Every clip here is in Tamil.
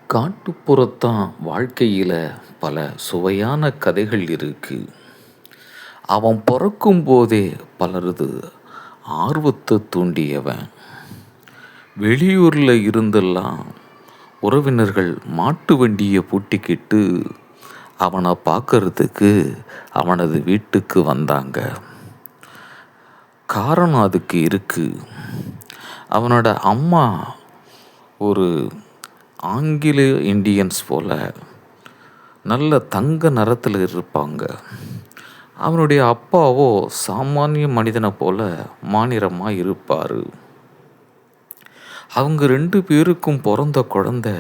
காட்டுப்புறத்தான் வாழ்க்கையில் பல சுவையான கதைகள் இருக்கு. அவன் பிறக்கும் போதே பலரது ஆர்வத்தை தூண்டியவன். வெளியூரில் இருந்தெல்லாம் உறவினர்கள் மாட்டு வண்டியை பூட்டிக்கிட்டு அவனை பார்க்கறதுக்கு அவனது வீட்டுக்கு வந்தாங்க. காரணம் அதுக்கு இருக்கு. அவனோட அம்மா ஒரு ஆங்கில இண்டியன்ஸ் போல நல்ல தங்க நிறத்தில் இருப்பாங்க. அவனுடைய அப்பாவோ சாமானிய மனிதனை போல மாநிறமாக இருப்பார். அவங்க 2 பேருக்கும் பிறந்த குழந்தை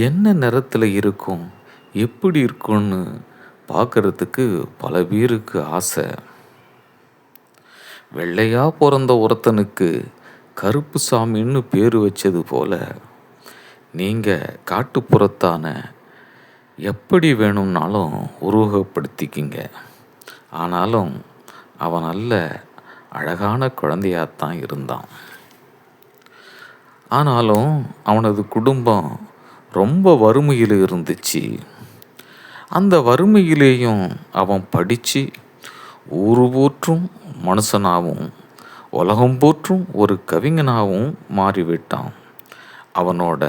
என்ன நிறத்தில் இருக்கும், எப்படி இருக்கும்னு பார்க்கறதுக்கு பல பேருக்கு ஆசை. வெள்ளையா பிறந்த ஒருத்தனுக்கு கருப்பு சாமின்னு பேர் வச்சது போல நீங்கள் காட்டுப்புறத்தான எப்படி வேணும்னாலும் உருவகப்படுத்திக்கிங்க. ஆனாலும் அவன் நல்ல அழகான குழந்தையாத்தான் இருந்தான். ஆனாலும் அவனது குடும்பம் ரொம்ப வறுமையில் இருந்துச்சு. அந்த வறுமையிலேயும் அவன் படித்து ஊரு போற்றும் மனுஷனாகவும் உலகம் போற்றும் ஒரு கவிஞனாகவும் மாறிவிட்டான். அவனோட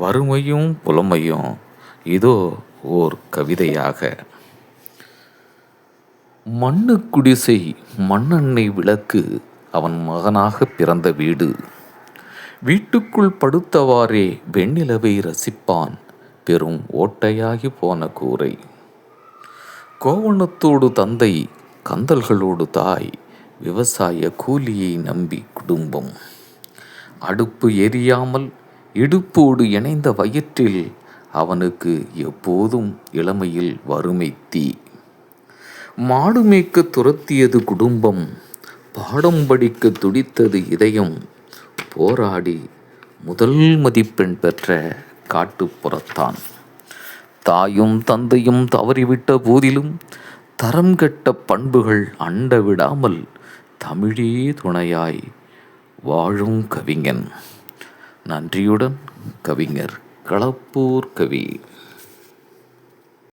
வறுமையும் புலமையும் இதோ ஓர் கவிதையாக. மண்ணு குடிசை மண்ணெண்ணெய் விளக்கு அவன் மகனாக பிறந்த வீடு. வீட்டுக்குள் படுத்தவாறே வெண்ணிலவை ரசிப்பான் பெரும் ஓட்டையாகி போன கூரை. கோவணத்தோடு தந்தை, கந்தல்களோடு தாய், விவசாய கூலியை நம்பி குடும்பம். அடுப்பு எரியாமல் இடுப்போடு இணைந்த வயிற்றில் அவனுக்கு எப்போதும் இளமையில் வறுமை தீ. மாடு மேய்க்க துரத்தியது குடும்பம், பாடம் படிக்க துடித்தது இதயம். போராடி முதல் மதிப்பெண் பெற்ற காட்டுப்புறத்தான். தாயும் தந்தையும் தவறிவிட்ட போதிலும் தரம் கெட்ட பண்புகள் அண்ட விடாமல் தமிழே துணையாய் வாழும் கவிஞன். நன்றியுடன் கவிஞர் களப்பூர் கவி.